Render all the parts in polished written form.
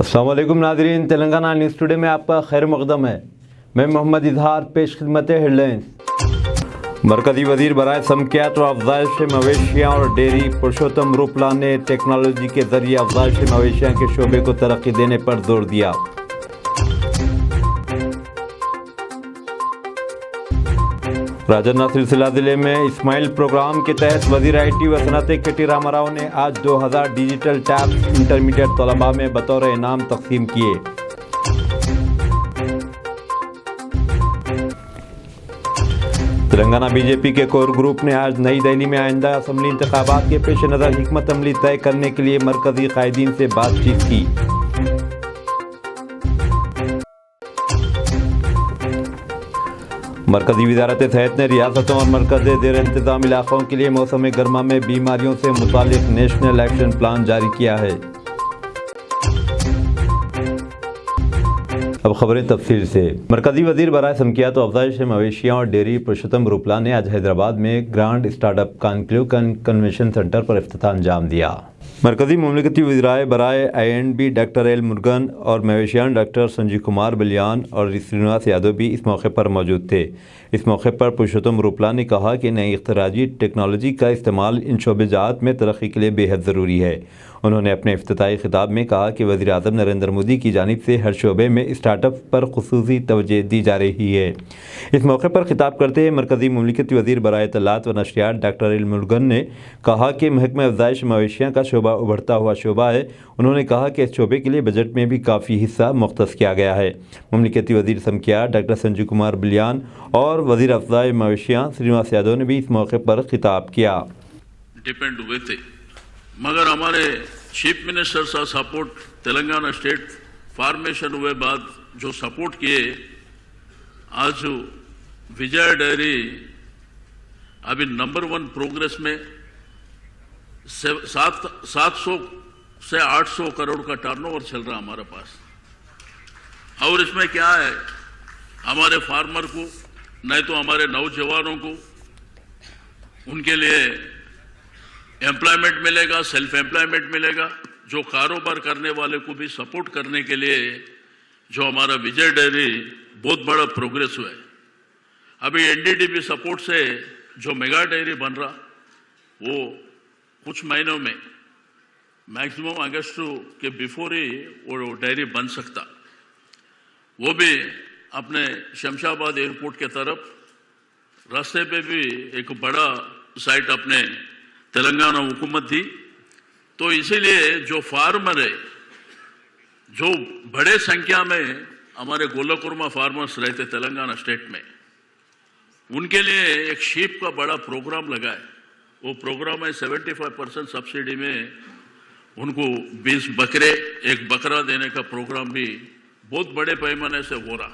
अस्सलाम वालेकुम नाज़रीन, तेलंगाना न्यूज़ टुडे में आपका खैर मक़दम है। मैं मोहम्मद इजहार पेश खिदमत हेडलाइंस। मरकज़ी वज़ीर बराए समकियात व अफज़ाइश मवेशियाँ और डेयरी पुरुषोत्तम रूपला ने टेक्नोलॉजी के ज़रिए अफज़ाइश मवेशियाँ के शोबे को तरक्की देने पर जोर दिया। राजन्ना सिलसिला ज़िले में इस्माइल प्रोग्राम के तहत वज़ीर IT व सनअत KT रामाराव ने आज 2000 डिजिटल टैब्स इंटरमीडिएट तलबा में बतौर इनाम तकसीम किए। तेलंगाना BJP के कोर ग्रुप ने आज नई दिल्ली में आइंदा असम्बली इंतखाबात के पेश नज़र हिकमत अमली तय करने के लिए मरकज़ी कायदीन से बातचीत की। मरकज़ी वज़ारत सेहत ने रियासतों और मरकज़ ज़ेर इंतज़ाम इलाक़ों के लिए मौसम गर्मा में बीमारियों से मुतालिक नेशनल एक्शन प्लान जारी किया है। अब खबरें तफसील से। मरकज़ी वज़ीर बराए समकियात व अफज़ाइश मवेशियाँ और डेयरी पुरुषोत्तम रूपला ने आज हैदराबाद में grand startup conclave convention centre पर इफ्तिताह अंजाम दिया। मरकज़ी मुमलिकती वज़ीराए बराए I&B डॉक्टर एल मुरुगन और मवेशियान डॉक्टर संजीव कुमार बलियान और श्रीनिवास यादव भी इस मौके पर मौजूद थे। इस मौके पर पुरुषोत्तम रूपला ने कहा कि नई इख्तिराजी टेक्नोलॉजी का इस्तेमाल इन शोबेजात में तरक्की के लिए बेहद ज़रूरी है। उन्होंने अपने इफ्तिताई खिताब में कहा कि वज़ीर आज़म नरेंद्र मोदी की जानिब से हर शोबे में स्टार्टअप पर खुसूसी तवज्जो दी जा रही है। इस मौके पर खिताब करते हुए मरकज़ी मुमलिकती वज़ीर बराए इत्तलात व नशरियात डॉक्टर एल मुरुगन ने कहा कि महकमा अफ़ज़ाइश मवेशियाँ का शोबा उभरता हुआ शोबा है। उन्होंने कहा कि इस शोबे के लिए बजट में भी काफ़ी हिस्सा मुख्तस किया गया है। मुमलिकती वज़ीर समकियात डॉक्टर संजीव कुमार बलियान और वज़ीर अफ़ज़ाइश मवेशियाँ श्रीनिवास यादव ने भी इस मौके पर खिताब किया। डिपेंड हुए थे, मगर हमारे चीफ मिनिस्टर का सपोर्ट, तेलंगाना स्टेट फॉर्मेशन हुए बाद जो सपोर्ट किए, आज विजय डेयरी अभी नंबर 1 प्रोग्रेस में 700 से 800 करोड़ का टर्नओवर चल रहा हमारे पास। और इसमें क्या है, हमारे फार्मर को नहीं तो हमारे नौजवानों को उनके लिए एम्प्लॉयमेंट मिलेगा, सेल्फ एम्प्लॉयमेंट मिलेगा। जो कारोबार करने वाले को भी सपोर्ट करने के लिए जो हमारा विजय डेयरी बहुत बड़ा प्रोग्रेस हुआ है। अभी NDDB सपोर्ट से जो मेगा डेयरी बन रहा, वो कुछ महीनों में मैक्सिमम अगस्त के बिफोर ही वो डेयरी बन सकता। वो भी अपने शमशाबाद एयरपोर्ट के तरफ रास्ते पे भी एक बड़ा साइट अपने तेलंगाना हुकूमत दी। तो इसीलिए जो फार्मर है, जो बड़े संख्या में हमारे गोलाकुरमा फार्मर्स रहते तेलंगाना स्टेट में, उनके लिए एक शीप का बड़ा प्रोग्राम लगा है। वो प्रोग्राम है 75% सब्सिडी में उनको 20 बकरे, एक बकरा देने का प्रोग्राम भी बहुत बड़े पैमाने से हो रहा।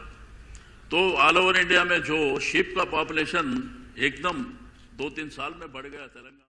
तो ऑल ओवर इंडिया में जो शीप का पॉपुलेशन एकदम 2-3 साल में बढ़ गया तेलंगाना।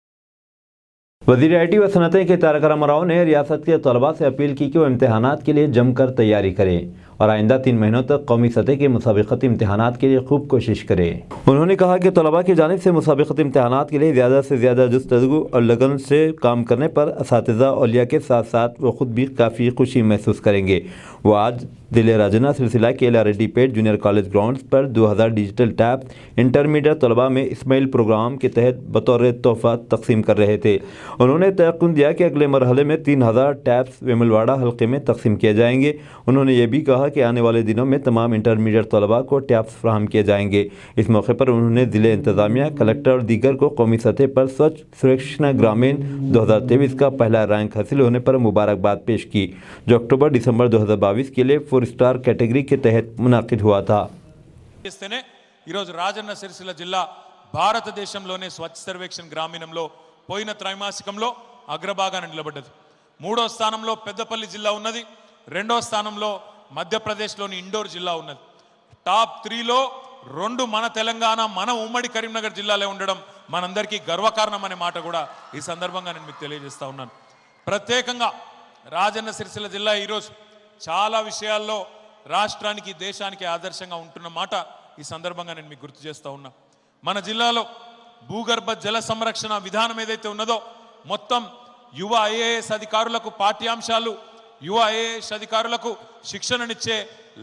वज़ीर IT व सनअत KT रामाराव ने रियासत के तलबा से अपील की कि वो इम्तहानात के लिए जमकर तैयारी करें और आइंदा 3 महीनों तक कौमी सतह के मुसाबिकती इम्तहानात के लिए खूब कोशिश करें। उन्होंने कहा कि तलबा की जानिब से मुसाबिकती इम्तहानात के लिए ज़्यादा से ज़्यादा जुस्तजू और लगन से काम करने पर असातिज़ा औलिया के साथ साथ वो ख़ुद भी काफ़ी खुशी महसूस करेंगे। वो आज ज़िले राजन्ना सिलसिला के LRD पेट जूनियर कॉलेज ग्राउंड्स पर 2000 डिजिटल टैब्स इंटरमीडिएट तलबा में इस्माइल प्रोग्राम के तहत बतौर तोहफ़ा तकसीम कर रहे थे। उन्होंने तयक़ुन दिया कि अगले मरहले में 3000 टैब्स वेमुलवाड़ा हल्के में तकसीम किए जाएंगे। उन्होंने ये भी कहा कि आने वाले दिनों में तमाम इंटरमीडिएट तलबा को टैब्स फराहम किए जाएंगे। इस मौके पर उन्होंने ज़िले इंतज़ामिया, कलेक्टर और दीगर को कौमी सतह पर स्वच्छ सर्वेक्षण ग्रामीण 2023 का पहला रैंक हासिल होने पर मुबारकबाद पेश की, जो अक्टूबर-दिसंबर 2022 के लिए 4 स्टार కేటగిరీ के तहत मुनाकिद हुआ था। రాజన్న సిరిసిల్ల జిల్లా భారతదేశంలోనే స్వచ్ఛ సర్వేక్షణ గ్రామీణంలో పోయిన త్రైమాసికంలో అగ్రభాగాన నిలబడ్డది। 3వ స్థానంలో పెద్దపల్లి జిల్లా ఉన్నది, 2వ స్థానంలో మధ్యప్రదేశ్లోని ఇండోర్ జిల్లా ఉన్నది। టాప్ 3లో 2 మన తెలంగాణ, మన ఉమ్మడి కరీంనగర్ జిల్లాలో ఉండడం మనందరికీ గర్వకారణం అనే మాట కూడా ఈ సందర్భంగా నేను మీకు తెలియజేస్తా ఉన్నాను। ప్రత్యేకంగా రాజన్న సిరిసిల్ల జిల్లా ఈరోజు చాలా విషయాల్లో రాష్ట్రానికి, దేశానికి ఆదర్శంగా ఉంటున్న మాట ఈ సందర్భంగా నేను మీకు గుర్తు చేస్తా ఉన్నా। మన జిల్లాలో భూగర్భ జల సంరక్షణ విధానం ఏదైతే ఉన్నదో మొత్తం యువ IAS అధికారులకు పాఠ్యాంశాలు యువ ఐఏఎస్ అధికారులకు శిక్షణనిచ్చే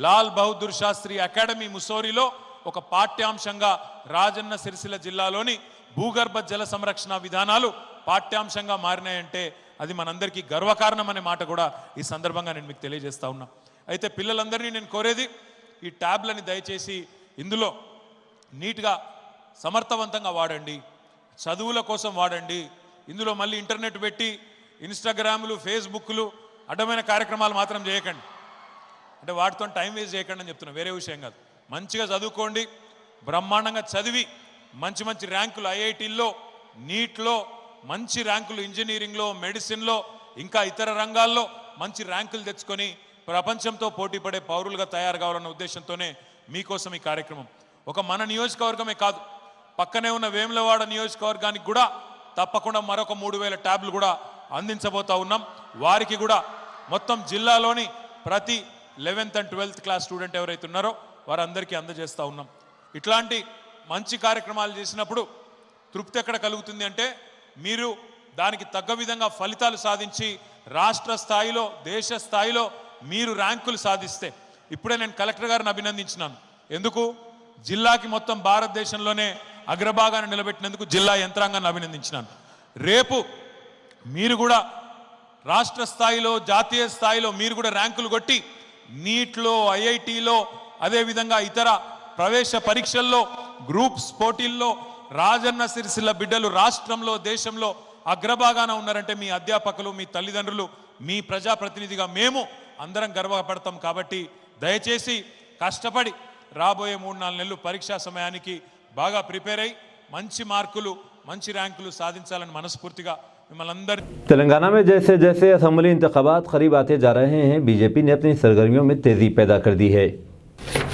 లాల్ బహదూర్ శాస్త్రి అకాడమీ ముసోరిలో ఒక పాఠ్యాంశంగా రాజన్న సిరిసిల్ల జిల్లాలోని భూగర్భ జల సంరక్షణ విధానాలు పాఠ్యాంశంగా మారినాయంటే అది మనందరికీ గర్వకారణం అనే మాట కూడా ఈ సందర్భంగా నేను మీకు తెలియజేస్తా ఉన్నా. అయితే పిల్లలందరినీ నేను కోరేది, ఈ ట్యాబ్లని దయచేసి ఇందులో నీట్గా సమర్థవంతంగా వాడండి, చదువుల కోసం వాడండి. ఇందులో మళ్ళీ ఇంటర్నెట్ పెట్టి ఇన్స్టాగ్రామ్లు ఫేస్బుక్లు అడ్డమైన కార్యక్రమాలు మాత్రం చేయకండి. అంటే వాటితో టైం వేస్ట్ చేయకండి అని చెప్తున్నా, వేరే విషయం కాదు. మంచిగా చదువుకోండి, బ్రహ్మాండంగా చదివి మంచి మంచి ర్యాంకులు ఐఐటీల్లో, నీట్లో మంచి ర్యాంకులు, ఇంజనీరింగ్లో, మెడిసిన్లో, ఇంకా ఇతర రంగాల్లో మంచి ర్యాంకులు తెచ్చుకొని ప్రపంచంతో పోటీపడే పౌరులుగా తయారు కావాలన్న ఉద్దేశంతోనే మీకోసం ఈ కార్యక్రమం. ఒక మన నియోజకవర్గమే కాదు, పక్కనే ఉన్న వేములవాడ నియోజకవర్గానికి కూడా తప్పకుండా మరొక 3000 ట్యాబ్లు కూడా అందించబోతా ఉన్నాం. వారికి కూడా మొత్తం జిల్లాలోని ప్రతి 11th and 12th class student ఎవరైతే ఉన్నారో వారందరికీ అందజేస్తూ ఉన్నాం. ఇట్లాంటి మంచి కార్యక్రమాలు చేసినప్పుడు తృప్తి ఎక్కడ కలుగుతుంది అంటే, మీరు దానికి తగ్గ విధంగా ఫలితాలు సాధించి రాష్ట్ర స్థాయిలో, దేశ స్థాయిలో మీరు ర్యాంకులు సాధిస్తే. ఇప్పుడే నేను కలెక్టర్ గారిని అభినందించినాను. ఎందుకు? జిల్లాకి మొత్తం భారతదేశంలోనే అగ్రభాగాన్ని నిలబెట్టినందుకు జిల్లా యంత్రాంగాన్ని అభినందించినాను. రేపు మీరు కూడా రాష్ట్ర స్థాయిలో, జాతీయ స్థాయిలో మీరు కూడా ర్యాంకులు కొట్టి నీట్లో, ఐఐటీలో, అదేవిధంగా ఇతర ప్రవేశ పరీక్షల్లో, గ్రూప్స్ పోటీల్లో రాజన్న సిరిసిల్ల బిడ్డలు రాష్ట్రంలో, దేశంలో అగ్రభాగాన ఉన్నారంటే మీ అధ్యాపకులు, మీ తల్లిదండ్రులు, మీ ప్రజాప్రతినిధిగా మేము అందరం గర్వపడతాం. కాబట్టి దయచేసి కష్టపడి రాబోయే 3-4 నెలలు పరీక్షా సమయానికి బాగా ప్రిపేర్ అయ్యి మంచి మార్కులు, మంచి ర్యాంకులు సాధించాలని మనస్ఫూర్తిగా మిమ్మల్ని అందరి. तेलंगाना में जैसे जैसे असम्बली इंतखाबात करीब आते जा रहे हैं, बीजेपी ने अपनी सरगर्मियों में तेज़ी पैदा कर दी है.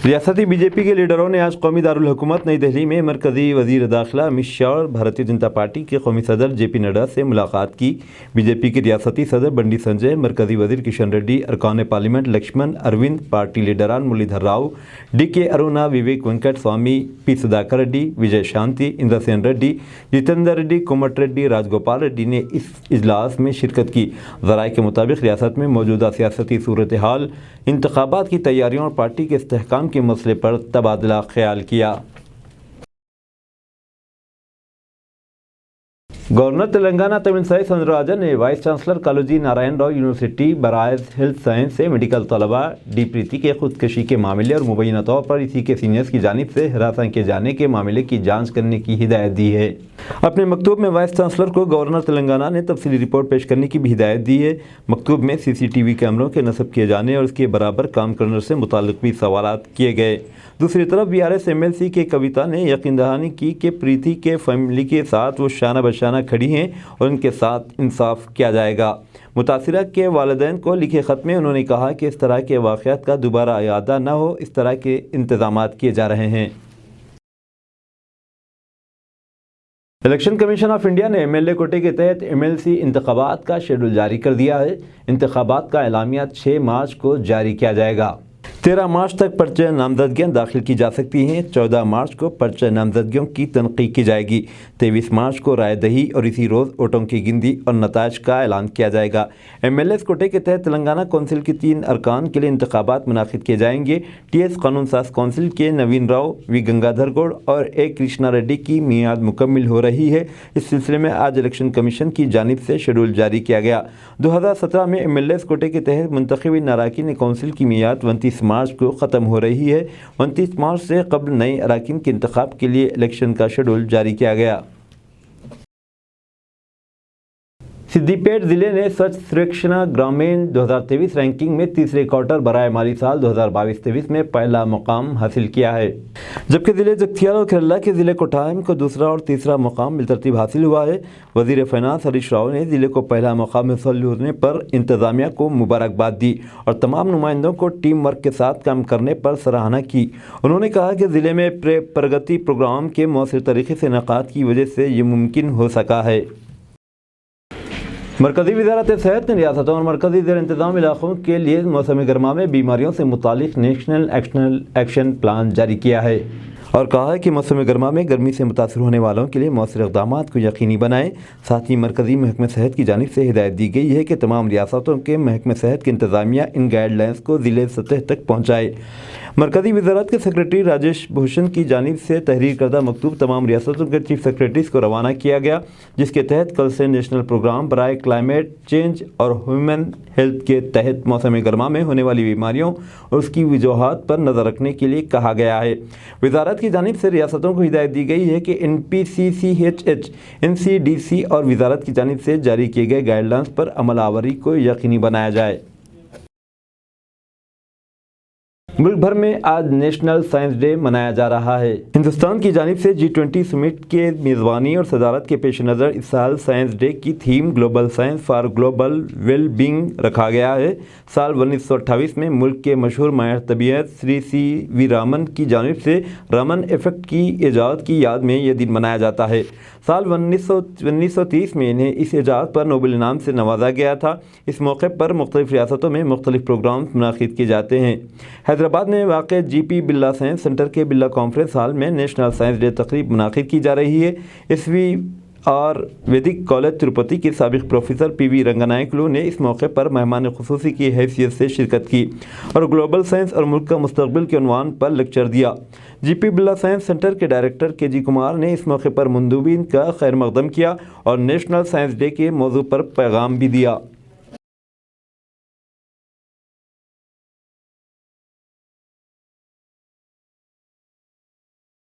रियासती बीजेपी के लीडरों ने आज कौमी दारुल हुकूमत नई दिल्ली में मरकज़ी वज़ीर दाखिला अमित शाह और भारतीय जनता पार्टी के कौमी सदर जेपी नड्डा से मुलाकात की. बीजेपी के रियासती सदर बंडी संजय, मरकज़ी वज़ीर किशन रेड्डी, अरकान पार्लियामेंट लक्ष्मण अरविंद, पार्टी लीडरान मुरलीधर राव, DK अरुणा, विवेक वेंकट स्वामी, P सुधाकर रेड्डी, विजय शांति, इंद्रसेन रेड्डी, जितेंद्र रेड्डी, कोमट रेड्डी, राजगोपाल रेड्डी ने इस इजलास में शिरकत की. ज़राए के मुताबिक रियासत में मौजूदा सियासती सूरत हाल, इंतखाबात की तैयारियों और पार्टी के इस्तेहकाम के मसले पर तबादला ख्याल किया. गवर्नर तेलंगाना तमिलसाई सौंदरराजन ने vice chancellor Kaloji Narayan Rao university barrage health science से मेडिकल तलबा डी प्रीति के खुदकशी के मामले और मुबैना तौर पर इसी के सीनियर्स की जानिब से हिरासत किए जाने के मामले की जांच करने की हिदायत दी है. अपने मकतूब में वाइस चांसलर को गवर्नर तेलंगाना ने तफसीली रिपोर्ट पेश करने की भी हिदायत दी है. मकतूब में CCTV कैमरों के नस्ब किए जाने और उसके बराबर काम करने से मुताल्लिक भी सवालात किए गए. दूसरी तरफ BRS MLC के कविता ने यकीन दहानी की कि प्रीति के फैमिली के साथ वो शाना बशाना खड़ी हैं और उनके साथ इंसाफ किया जाएगा. मुतासिरा के वालिदैन को लिखे ख़त में उन्होंने कहा कि इस तरह के वाक़यात का दोबारा इयादा न हो, इस तरह के इंतज़ामात किए जा रहे हैं. इलेक्शन कमीशन ऑफ इंडिया ने MLA कोटे के तहत MLC इंतखाबात का शेड्यूल जारी कर दिया है. इंतखाबात का एलामिया 6 मार्च को जारी किया जाएगा. 13 मार्च तक पर्चे नामजदगियाँ दाखिल की जा सकती हैं. 14 मार्च को पर्चे नामजदगियों की तनकीद की जाएगी. 23 मार्च को राय दही और इसी रोज़ वोटों की गिनती और नताज का ऐलान किया जाएगा. MLS कोटे के तहत तेलंगाना कौंसिल की 3 अरकान के लिए इंतखाबात मुनाकिद किए जाएंगे. TS कानून साज कौंसिल के नवीन राव, V गंगाधर गौड़ और A कृष्णा रेड्डी की मियाद मुकम्मिल हो रही है. इस सिलसिले में आज इलेक्शन कमीशन की जानिब से शेड्यूल जारी किया गया. 2017 में MLS कोटे के तहत मुंतखबी अराकीन कौंसिल की मियाद 29 मार्च को ख़त्म हो रही है. 29 मार्च से कबल नए अराकीन के इंतखाब के लिए इलेक्शन का शेड्यूल जारी किया गया. सिद्दीपेट ज़िले ने स्वच्छ सर्वेक्षण ग्रामीण 2023 रैंकिंग में तीसरे क्वार्टर बराए माली साल 2022-23 में पहला मुकाम हासिल किया है, जबकि ज़िले जगतियाल और केरला के ज़िले कोट्टायम को दूसरा और तीसरा मुकाम बिलतरतीब हासिल हुआ है. वज़ीर फ़ाइनेंस हरीश राव ने ज़िले को पहला मुकाम हासिल होने पर इंतज़ामिया को मुबारकबाद दी और तमाम नुमाइंदों को टीम वर्क के साथ काम करने पर सराहना की. उन्होंने कहा कि ज़िले में प्रगति प्रोग्राम के मौसर तरीके से इनेकाद की वजह से ये मुमकिन हो सका है. मरकज़ी वज़ारत सेहत ने रियासतों और मरकज़ी ज़ेर इंतज़ाम इलाक़ों के लिए मौसम गर्मा में बीमारियों से मुतालिक नेशनल एक्शन प्लान जारी किया है. اور کہا ہے کہ موسم گرما میں گرمی سے متاثر ہونے والوں کے لیے مؤثر اقدامات کو یقینی بنائیں۔ ساتھ ہی مرکزی محکمہ صحت کی جانب سے ہدایت دی گئی ہے کہ تمام ریاستوں کے محکمہ صحت کی انتظامیہ ان گائیڈ لائنز کو ضلعی سطح تک پہنچائے۔ مرکزی وزارت کے سیکریٹری راجیش بھوشن کی جانب سے تحریر کردہ مکتوب تمام ریاستوں کے چیف سیکریٹریز کو روانہ کیا گیا، جس کے تحت کل سے نیشنل پروگرام برائے کلائمیٹ چینج اور ہیومن ہیلتھ کے تحت موسم گرما میں ہونے والی بیماریوں اور اس کی وجوہات پر نظر رکھنے کے لیے کہا گیا ہے۔ وزارت کی جانب سے ریاستوں کو ہدایت دی گئی ہے کہ NPCCHH، NCDC اور وزارت کی جانب سے جاری کیے گئے گائیڈ لائنز پر عمل آوری کو یقینی بنایا جائے۔ ملک بھر میں آج نیشنل سائنس ڈے منایا جا رہا ہے۔ ہندوستان کی جانب سے G20 سمٹ کے میزبانی اور صدارت کے پیش نظر اس سال سائنس ڈے کی theme global science for global well being رکھا گیا ہے۔ سال 1928 میں ملک کے مشہور ماہر طبیعیات سری CV رامن کی جانب سے رامن ایفیکٹ کی ایجاد کی یاد میں یہ دن منایا جاتا ہے۔ سال 1930 میں انہیں اس ایجاد پر نوبل انعام سے نوازا گیا تھا۔ اس موقع پر مختلف ریاستوں میں مختلف پروگرامز منعقد کیے جاتے ہیں۔ حیدرآباد میں واقع GP برلا سائنس سینٹر کے برلا کانفرنس ہال میں نیشنل سائنس ڈے تقریب منعقد کی جا رہی ہے۔ SVR ویدک کالج تروپتی کے سابق پروفیسر PV رنگنائکلو نے اس موقع پر مہمان خصوصی کی حیثیت سے شرکت کی اور گلوبل سائنس اور ملک کا مستقبل کے عنوان پر لیکچر دیا۔ GP برلا سائنس سینٹر کے ڈائریکٹر KG کمار نے اس موقع پر مندوبین کا خیر مقدم کیا اور نیشنل سائنس ڈے کے موضوع پر پیغام بھی دیا۔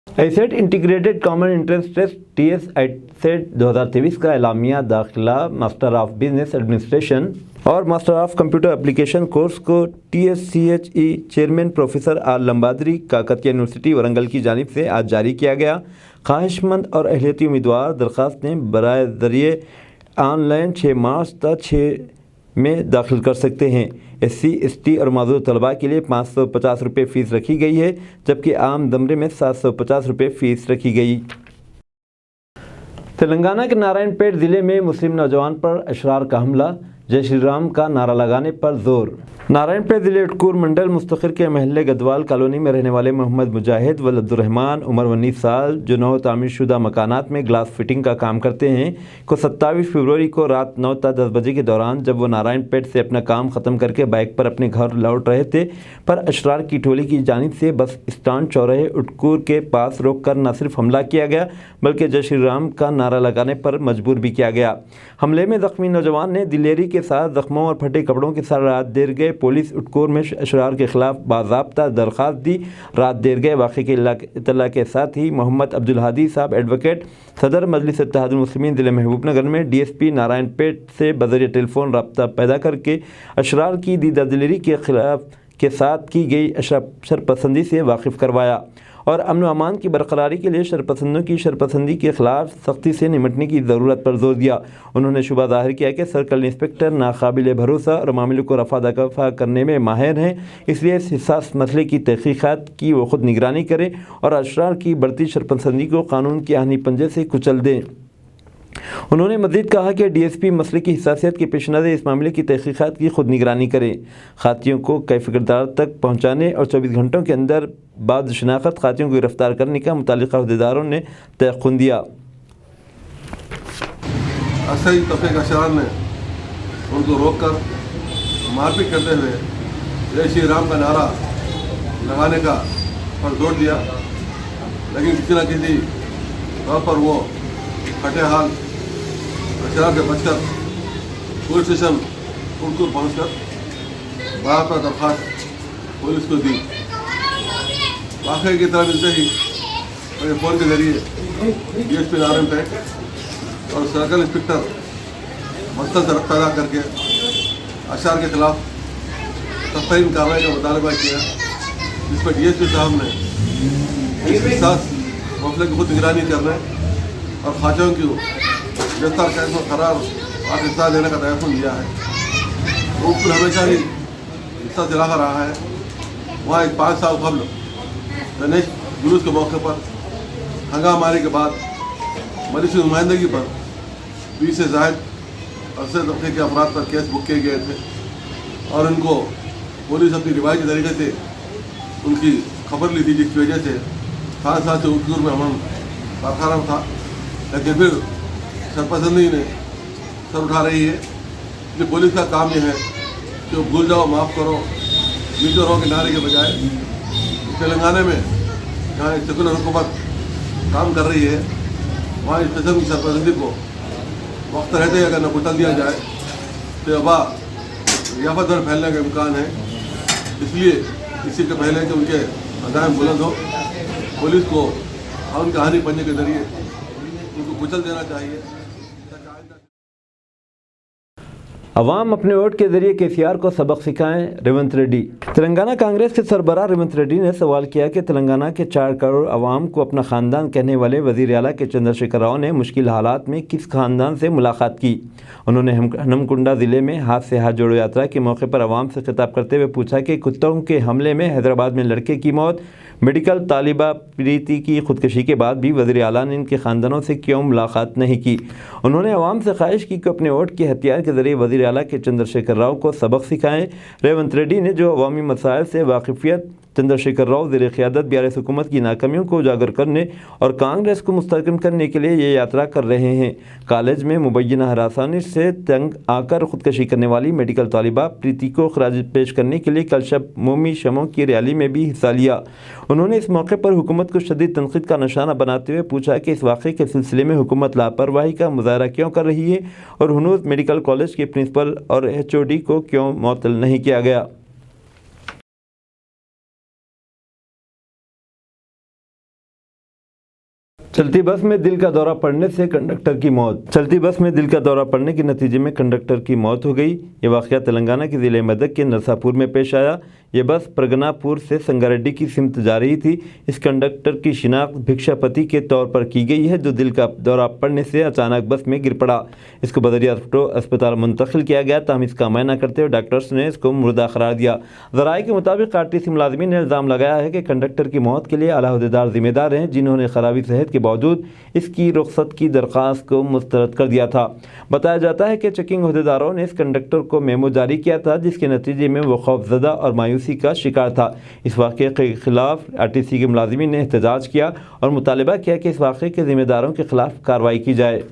ICET integrated common entrance test TS ICET 2023 کا اعلامیہ داخلہ ماسٹر آف بزنس ایڈمنسٹریشن اور master of computer application course کو TSCHE chairman professor R Limbadri Kakatiya university Warangal کی جانب سے آج جاری کیا گیا۔ خواہش مند اور اہلیتی امیدوار درخواستیں برائے ذریعے آن لائن 6 مارچ تا 6 میں داخل کر سکتے ہیں۔ SC ST اور معذور طلباء کے لیے 550 روپے فیس رکھی گئی ہے، جبکہ عام زمرے میں 750 روپے فیس رکھی گئی۔ تلنگانہ کے نارائن پیٹ ضلع میں مسلم نوجوان پر اشرار کا حملہ، جے شری رام کا نعرہ لگانے پر زور۔ نارائن پیٹ ضلع اٹکور منڈل مستقر کے محلے گدوال کالونی میں رہنے والے محمد مجاہد ولد عبد الرحمن عمر 19 سال جو نو تعمیر شدہ مکانات میں گلاس فٹنگ کا کام کرتے ہیں کو 27 فروری کو رات 9 تا 10 بجے کے دوران جب وہ نارائن پیٹ سے اپنا کام ختم کر کے بائک پر اپنے گھر لوٹ رہے تھے پر اشرار کی ٹولی کی جانب سے بس اسٹانڈ چوراہے اٹکور کے پاس روک کر نہ صرف حملہ کیا گیا بلکہ جے شری رام کا نعرہ لگانے پر مجبور بھی کیا گیا۔ حملے میں زخمی نوجوان نے دلیری کے ساتھ زخموں اور پھٹے کپڑوں کے ساتھ رات دیر گئے پولیس اٹکور میں اشرار کے خلاف باضابطہ درخواست دی۔ رات دیر گئے واقعے کے اطلاع کے ساتھ ہی محمد عبدالہادی صاحب ایڈوکیٹ صدر مجلس اتحاد المسلمین ضلع محبوب نگر میں DSP نارائن پیٹ سے بذریعہ ٹیلی فون رابطہ پیدا کر کے اشرار کی دیدہ دلیری کے خلاف کے ساتھ کی گئی شرپسندی سے واقف کروایا اور امن و امان کی برقراری کے لیے شرپسندوں کی شرپسندی کے خلاف سختی سے نمٹنے کی ضرورت پر زور دیا۔ انہوں نے شبہ ظاہر کیا کہ سرکل انسپکٹر ناقابل بھروسہ اور معاملے کو رفع دفع کرنے میں ماہر ہیں، اس لیے اس حساس مسئلے کی تحقیقات کی وہ خود نگرانی کریں اور اشرار کی بڑھتی شرپسندی کو قانون کے آہنی پنجے سے کچل دیں۔ انہوں نے مزید کہا کہ DSP مسئلے کی حساسیت کے پیش نظر اس معاملے کی تحقیقات کی خود نگرانی کریں، خاتیوں کو کیف کردار تک پہنچانے اور 24 گھنٹوں کے اندر بعد شناخت خاتیوں کو گرفتار کرنے کا متعلقہ عہدیداروں نے تیقن دیا۔ عسکری طبقے کے اشرار نے ان کو روک کر مار پیٹ کرتے ہوئے جے شری رام کا نعرہ لگانے کا پر زور دیا، لیکن کسی نہ کسی طور پر وہ پھٹے حال اشرار سے بچ کر پولیس اسٹیشن اٹکور پہنچ کر باضابطہ درخواست پولیس کو دی۔ واقعے کی طرح ملتے ہی میرے فون کے ذریعے DSP نارائن پیٹ اور سرکل انسپکٹر مستقل پیدا کر کے اشرار کے خلاف سخترین کارروائی کا مطالبہ کیا، جس پر DSP صاحب نے اس حساس مسئلے کی خود نگرانی کرنے اور خواجوں کی گرفتار کرنے میں قرار اور حصہ لینے کا تیقن دیا ہے۔ اوپر ہمیشہ ہی حصہ دلا رہا ہے۔ وہاں ایک 5 سال قبل گنیش جلوس کے موقع پر ہنگامہ ماری کے بعد مجلس نمائندگی پر 20 سے زائد عرصے طبقے کے افراد پر کیس بک کیے گئے تھے اور ان کو پولیس اپنی روایتی طریقے سے ان کی خبر لی تھی، جس کی وجہ سے साथ साथ उर्दूर में अमन बरकरार था, लेकिन फिर सरपसंदी ने सर उठा रही है। कि पुलिस का काम यह है कि भूल जाओ माफ़ करो मीठो रहो के नारे के बजाय तेलंगाना में जहाँ एक सेकुलर हुकूमत काम कर रही है वहाँ इस किस्म की सरपसंदी को वक्त रहते अगर न कुचल दिया जाए तो अबा याफत दर फैलने का इम्कान है। इसलिए इसी के पहले कि उनके अज़ाइम बुलंद हो, पुलिस को कानून की कहानी बनने के जरिए उनको कुचल देना चाहिए। अवाम अपने वोट के जरिए केसीआर को सबक सिखाएं, रेवंत रेड्डी। तेलंगाना कांग्रेस के सरबराह रेवंत रेड्डी ने सवाल किया कि तेलंगाना के 4 करोड़ अवाम को अपना ख़ानदान कहने वाले वज़ीर आला के चंद्रशेखर राव ने मुश्किल हालात में किस ख़ानदान से मुलाकात की। उन्होंने हनमकुंडा ज़िले में हाथ से हाथ जोड़ो यात्रा के मौके पर अवाम से खिताब करते हुए पूछा कि कुत्तों के हमले में हैदराबाद में लड़के की मौत, मेडिकल तालिबा प्रीति की खुदकशी के बाद भी वज़ीर आला ने इनके ख़ानदानों से क्यों मुलाकात नहीं की। उन्होंने अवाम से ख्वाहिश की कि अपने वोट के हथियार के ज़रिए वज़ीर आला के चंद्रशेखर राव को सबक सिखाएं। रेवंत रेड्डी ने जो अवामी मसाइल से वाकिफियत चंद्रशेखर राव ज़ेर क़यादत BRS हुकूमत की नाकामियों को उजागर करने और कांग्रेस को मुस्तहकम करने के लिए ये यात्रा कर रहे हैं। कॉलेज में मुबैना हरासानी से तंग आकर खुदकशी करने वाली मेडिकल तालिबा प्रीति को खराज पेश करने के लिए कल शब मोमी शमों की रैली में भी हिस्सा लिया। उन्होंने इस मौके पर हुकूमत को शदीद तनकीद का निशाना बनाते हुए पूछा कि इस वाक़े के सिलसिले में हुकूमत लापरवाही का मुजाहरा क्यों कर रही है और हनूज़ मेडिकल कॉलेज के प्रिंसिपल और HOD को क्यों मुअत्तल नहीं किया गया। चलती बस में दिल का दौरा पड़ने से कंडक्टर की मौत। चलती बस में दिल का दौरा पड़ने के नतीजे में कंडक्टर की मौत हो गई। ये वाक़या तेलंगाना के ज़िले मेदक के नरसापुर में पेश आया। ये बस प्रगनापुर से संगारेड्डी की सिमत जा रही थी। इस कंडक्टर की शिनाख्त भिक्षापति के तौर पर की गई है, जो दिल का दौरा पड़ने से अचानक बस में गिर पड़ा। इसको बदरिया अस्पताल मुंतकिल किया गया, ताहम इसका मायना करते हुए डॉक्टर्स ने इसको मुर्दा करार दिया। ज़राए के मुताबिक RTC मुलाजमीन ने इल्ज़ाम लगाया है कि कंडक्टर की मौत के लिए आला अहदेदार ज़िम्मेदार हैं, जिन्होंने खराबी सेहत के बावजूद इसकी रुख्सत की दरख्वास्त को मुस्तरद कर दिया था। बताया जाता है कि चेकिंग अहदेदारों ने इस कंडक्टर को मेमो जारी किया था, जिसके नतीजे में वो खौफजदा और मायूसी का शिकार था। इस वाक़े के खिलाफ RTC के मुलाजमीन ने एहतजाज किया और मुतालबा किया कि इस वाक़े के ज़िम्मेदारों के खिलाफ कार्रवाई की जाए।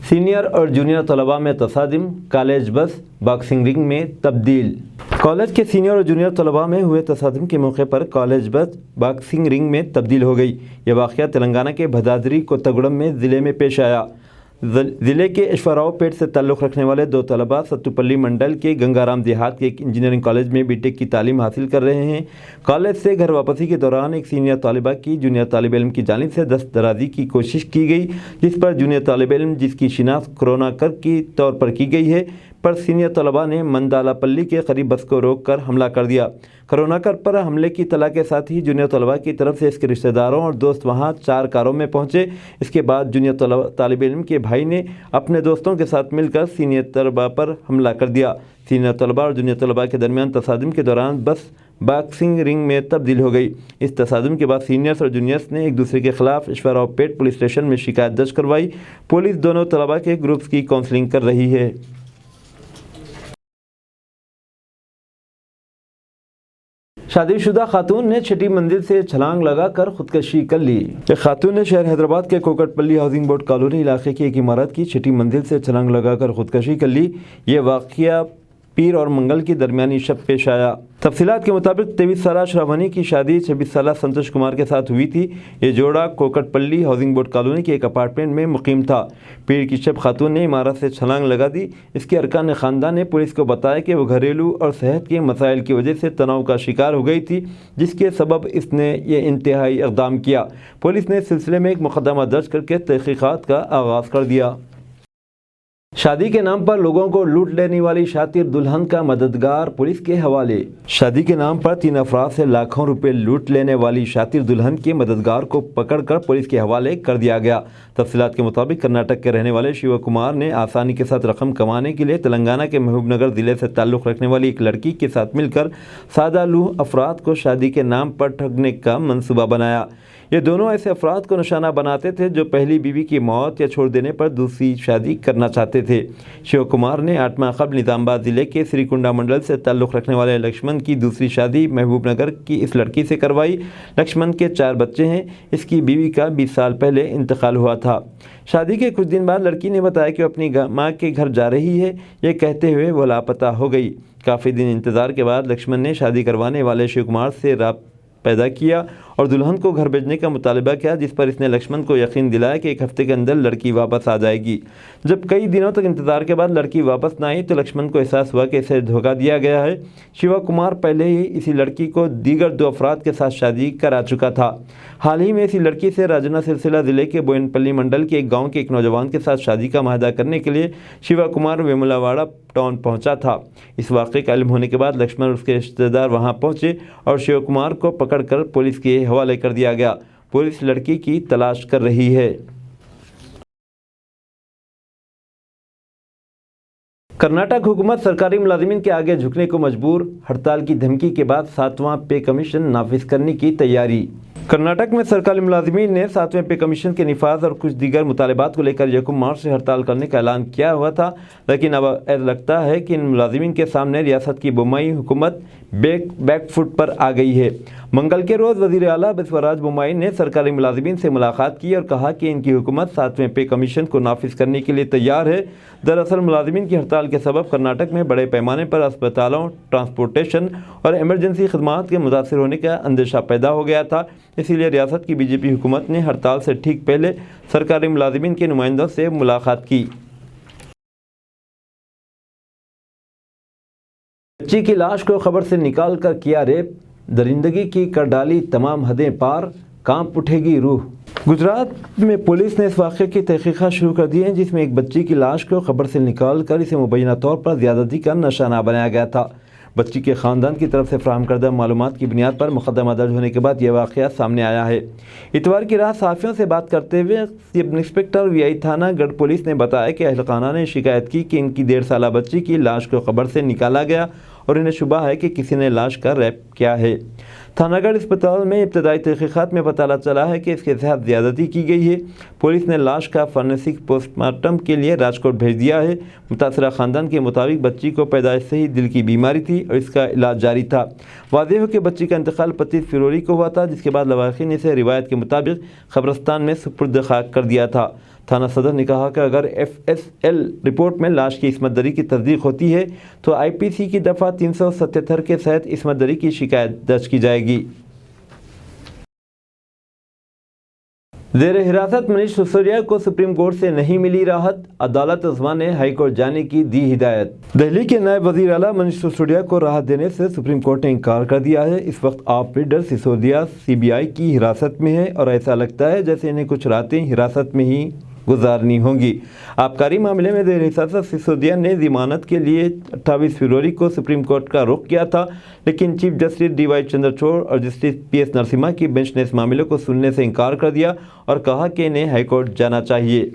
सीनियर और जूनियर तलबा में तसादम, कॉलेज बस बॉक्सिंग रिंग में तब्दील। कॉलेज के सीनियर और जूनियर तलबा में हुए तसादम के मौके पर कॉलेज बस बॉक्सिंग रिंग में तब्दील हो गई। यह वाक़या तेलंगाना के भदादरी कोत्तगुड़म में ज़िले में पेश आया। ज़िले के ईश्वरावपेट से ताल्लुक़ रखने वाले 2 तलबा सत्तुपल्ली मंडल के गंगाराम देहात के एक इंजीनियरिंग कॉलेज में BTech की तालीम हासिल कर रहे हैं। कॉलेज से घर वापसी के दौरान एक सीनियर तालिबा की जूनियर तालिब इल्म की जानिब से दस्तदराजी की कोशिश की गई, जिस पर जूनियर तालिब इल्म, जिसकी शिनाख्त कोरोना कर की तौर पर की गई है, पर सीनियर तलबा ने मंदालापल्ली के करीब बस को रोक कर हमला कर दिया। कोरोना कर पर हमले की इत्तला के साथ ही जूनियर तलबा की तरफ से इसके रिश्तेदारों और दोस्त वहां 4 कारों में पहुंचे। इसके बाद जूनियर तालिब इल्म के भाई ने अपने दोस्तों के साथ मिलकर सीनियर तलबा पर हमला कर दिया। सीनियर तलबा और जूनियर तलबा के दरमियान तसादम के दौरान बस बॉक्सिंग रिंग में तब्दील हो गई। इस तसादम के बाद सीनियर्स और जूनियर्स ने एक दूसरे के खिलाफ ईश्वरावपेट पुलिस स्टेशन में शिकायत दर्ज करवाई। पुलिस दोनों तलबा के ग्रुप्स की काउंसलिंग कर रही है। शादीशुदा खातून ने 6ठी मंजिल से छलांग लगाकर खुदकशी कर ली। एक खातून ने शहर हैदराबाद के कोकटपल्ली हाउसिंग बोर्ड कॉलोनी इलाके की एक इमारत की 6ठी मंजिल से छलांग लगाकर खुदकशी कर ली। ये वाक़या पीर और मंगल की दरमियानी शब पेश आया। तफसीलात के मुताबिक 23 साला श्रावणी की शादी 26 साला संतोष कुमार के साथ हुई थी। ये जोड़ा कोकटपल्ली हाउसिंग बोर्ड कॉलोनी के एक अपार्टमेंट में मुकीम था। पीर की शब खातून ने इमारत से छलांग लगा दी। इसके अरकान ख़ानदान ने पुलिस को बताया कि वो घरेलू और सेहत के मसाइल की वजह से तनाव का शिकार हो गई थी, जिसके सबब इसने ये इंतहाई इक़दाम किया। पुलिस ने इस सिलसिले में एक मुकदमा दर्ज करके तहक़ीक़ात का आगाज़ कर दिया। शादी के नाम पर लोगों को लूट लेने वाली शातिर दुल्हन का मददगार पुलिस के हवाले। शादी के नाम पर 3 अफराद से लाखों रुपए लूट लेने वाली शातिर दुल्हन के मददगार को पकड़कर पुलिस के हवाले कर दिया गया। तफसीलात के मुताबिक कर्नाटक के रहने वाले शिव कुमार ने आसानी के साथ रकम कमाने के लिए तेलंगाना के महबूबनगर ज़िले से ताल्लुक़ रखने वाली एक लड़की के साथ मिलकर सादा लूह अफराद को शादी के नाम पर ठगने का मंसूबा बनाया। یہ دونوں ایسے افراد کو نشانہ بناتے تھے جو پہلی بیوی کی موت یا چھوڑ دینے پر دوسری شادی کرنا چاہتے تھے۔ شیو کمار نے 8 ماہ قبل نظام آباد ضلع کے سری کنڈا منڈل سے تعلق رکھنے والے لکشمن کی دوسری شادی محبوب نگر کی اس لڑکی سے کروائی۔ لکشمن کے 4 بچے ہیں۔ اس کی بیوی کا 20 سال پہلے انتقال ہوا تھا۔ شادی کے کچھ دن بعد لڑکی نے بتایا کہ وہ اپنی ماں کے گھر جا رہی ہے، یہ کہتے ہوئے وہ لاپتہ ہو گئی۔ کافی دن انتظار کے بعد لکشمن نے شادی کروانے والے شیو کمار سے رابطہ پیدا کیا اور دلہن کو گھر بھیجنے کا مطالبہ کیا، جس پر اس نے لکشمن کو یقین دلایا کہ 1 ہفتے کے اندر لڑکی واپس آ جائے گی۔ جب کئی دنوں تک انتظار کے بعد لڑکی واپس نہ آئی تو لکشمن کو احساس ہوا کہ اسے دھوکہ دیا گیا ہے۔ شیوا کمار پہلے ہی اسی لڑکی کو دیگر 2 افراد کے ساتھ شادی کرا چکا تھا۔ حال ہی میں اسی لڑکی سے راجنا سلسلہ ضلع کے بوئن پلی منڈل کے ایک گاؤں کے ایک نوجوان کے ساتھ شادی کا معاہدہ کرنے کے لیے شیوا کمار ویملا واڑہ ٹاؤن پہنچا تھا۔ اس واقعے کا علم ہونے کے بعد لکشمن اور اس کے رشتہ دار وہاں پہنچے اور شیو کمار کو پکڑ کر پولیس کے حوالے کر دیا گیا۔ پولیس لڑکی کی تلاش کر رہی ہے۔ کرناٹک حکومت سرکاری ملازمین کے آگے جھکنے کو مجبور، ہڑتال کی دھمکی کے بعد 7واں پے کمیشن نافذ کرنے کی تیاری۔ کرناٹک میں سرکاری ملازمین نے 7ویں پے کمیشن کے نفاذ اور کچھ دیگر مطالبات کو لے کر 1 مارچ سے ہڑتال کرنے کا اعلان کیا ہوا تھا، لیکن اب ایسا لگتا ہے کہ ان ملازمین کے سامنے ریاست کی بومائی حکومت بیک فٹ پر آ گئی ہے۔ منگل کے روز وزیر اعلیٰ بسوراج بومائی نے سرکاری ملازمین سے ملاقات کی اور کہا کہ ان کی حکومت 7ویں پے کمیشن کو نافذ کرنے کے لیے تیار ہے۔ دراصل ملازمین کی ہڑتال کے سبب کرناٹک میں بڑے پیمانے پر اسپتالوں، ٹرانسپورٹیشن اور ایمرجنسی خدمات کے متاثر ہونے کا اندیشہ پیدا ہو گیا تھا۔ اسی لیے ریاست کی BJP حکومت نے ہڑتال سے ٹھیک پہلے سرکاری ملازمین کے نمائندوں سے ملاقات کی۔ بچی کی لاش کو قبر سے نکال کر کیا ریپ، درندگی کی کر ڈالی تمام حدیں پار، کانپ اٹھے گی روح۔ گجرات میں پولیس نے اس واقعے کی تحقیقات شروع کر دی ہیں جس میں ایک بچی کی لاش کو قبر سے نکال کر اسے مبینہ طور پر زیادتی کا نشانہ بنایا گیا تھا۔ بچی کے خاندان کی طرف سے فراہم کردہ معلومات کی بنیاد پر مقدمہ درج ہونے کے بعد یہ واقعہ سامنے آیا ہے۔ اتوار کی رات صحافیوں سے بات کرتے ہوئے سب انسپکٹر VI تھانہ گڑھ پولیس نے بتایا کہ اہل خانہ نے شکایت کی کہ ان کی 1.5 سالہ بچی کی لاش کو قبر سے نکالا گیا اور انہیں شبہ ہے کہ کسی نے لاش کا ریپ کیا ہے۔ تھانہ گڑھ اسپتال میں ابتدائی تحقیقات میں پتہ چلا ہے کہ اس کے ساتھ زیادتی کی گئی ہے۔ پولیس نے لاش کا فورینسک پوسٹ مارٹم کے لیے راجکوٹ بھیج دیا ہے۔ متاثرہ خاندان کے مطابق بچی کو پیدائش سے ہی دل کی بیماری تھی اور اس کا علاج جاری تھا۔ واضح ہو کہ بچی کا انتقال 25 فروری کو ہوا تھا، جس کے بعد لواحقین نے اسے روایت کے مطابق قبرستان میں سپرد خاک کر دیا تھا۔ تھانہ صدر نے کہا کہ اگر FSL رپورٹ میں لاش کی عصمت دری کی تصدیق ہوتی ہے تو IPC کی دفعہ 377 کے تحت عصمت دری کی شکایت درج کی جائے گی۔ زیر حراست منیش سسودیا کو سپریم کورٹ سے نہیں ملی راحت، عدالت عظمیٰ نے ہائی کورٹ جانے کی دی ہدایت۔ دہلی کے نائب وزیر اعلیٰ منیش سسودیا کو راحت دینے سے سپریم کورٹ نے انکار کر دیا ہے۔ اس وقت آپ لیڈر سسودیا CBI کی حراست میں ہے اور ایسا لگتا ہے جیسے انہیں کچھ راتیں حراست میں ہی گزارنی ہوں گی۔ آبکاری معاملے میں زیر حراست سسودیا نے ضمانت کے لیے 28 فروری کو سپریم کورٹ کا رخ کیا تھا، لیکن چیف جسٹس DY چندرچوڑ اور جسٹس PS نرسمہا کی بینچ نے اس معاملے کو سننے سے انکار کر دیا اور کہا کہ انہیں ہائی کورٹ جانا چاہیے۔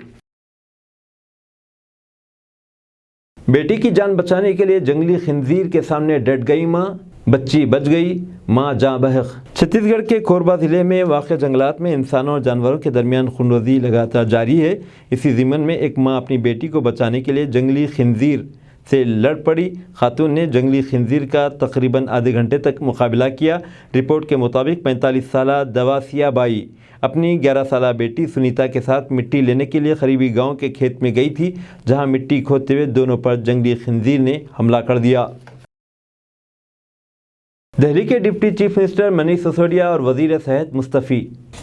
بیٹی کی جان بچانے کے لیے جنگلی خنزیر کے سامنے ڈٹ گئی ماں، بچی بچ گئی، ماں جاں بحق۔ چھتیس گڑھ کے کوربا ضلع میں واقع جنگلات میں انسانوں اور جانوروں کے درمیان خونریزی لگاتار جاری ہے۔ اسی ضمن میں ایک ماں اپنی بیٹی کو بچانے کے لیے جنگلی خنزیر سے لڑ پڑی۔ خاتون نے جنگلی خنزیر کا تقریباً آدھے گھنٹے تک مقابلہ کیا۔ رپورٹ کے مطابق 45 سالہ دواسیا بائی اپنی 11 سالہ بیٹی سنیتا کے ساتھ مٹی لینے کے لیے قریبی گاؤں کے کھیت میں گئی تھی، جہاں مٹی کھودتے ہوئے دونوں پر جنگلی خنزیر نے حملہ کر دیا۔ دہلی کے deputy chief minister Manish Sisodia اور وزیر صحت مستعفی۔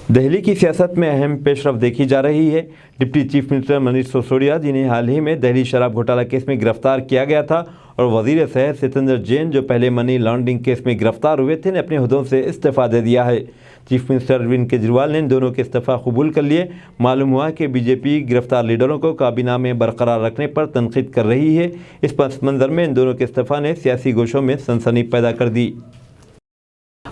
دہلی کی سیاست میں اہم پیش رفت دیکھی جا رہی ہے۔ Deputy chief minister Manish Sisodia, جنہیں حال ہی میں دہلی شراب گھوٹالہ کیس میں گرفتار کیا گیا تھا، اور وزیر صحت ستیندر جین، جو پہلے منی لانڈرنگ کیس میں گرفتار ہوئے تھے، نے اپنے عہدوں سے استعفیٰ دے دیا ہے۔ چیف منسٹر اروند کیجریوال نے ان دونوں کے استعفیٰ قبول کر لیے۔ معلوم ہوا کہ BJP گرفتار لیڈروں کو کابینہ میں برقرار رکھنے پر تنقید کر رہی ہے۔ اس پس منظر میں ان دونوں کے استعفیٰ نے سیاسی گوشوں میں سنسنی پیدا کر دی۔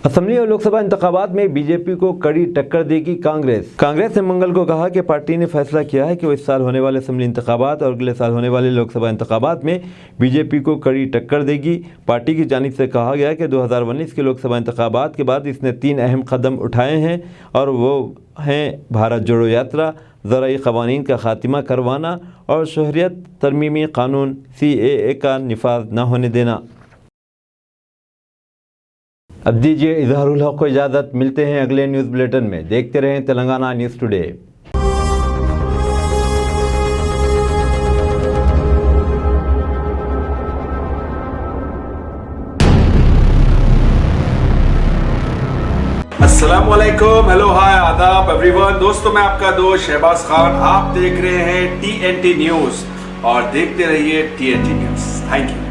असम्बली और लोकसभा इंतखाबात में बीजेपी को कड़ी टक्कर देगी कांग्रेस ने मंगल को कहा कि पार्टी ने फैसला किया है कि वो इस साल होने वाले असम्बली इंतखाबात और अगले साल होने वाले लोकसभा इंतखाबात में बीजेपी को कड़ी टक्कर देगी। पार्टी की जानिब से कहा गया कि 2019 के लोकसभा इंतखाबात के बाद इसने 3 अहम कदम उठाए हैं और वो हैं भारत जोड़ो यात्रा, ज़राई क़वानीन का ख़ात्मा करवाना और शहरियत तरमीमी कानून CAA का निफाज न होने देना। अब दीजिए इजहारुल हक को इजाज़त। मिलते हैं अगले न्यूज़ बुलेटिन में। देखते रहें तेलंगाना न्यूज़ टुडे। अस्सलाम वालेकुम, हेलो, हाय, आदाब एवरीवन। दोस्तों, मैं आपका दोस्त शहबाज खान। आप देख रहे हैं TNT न्यूज़ और देखते रहिए TNT न्यूज़। Thank you.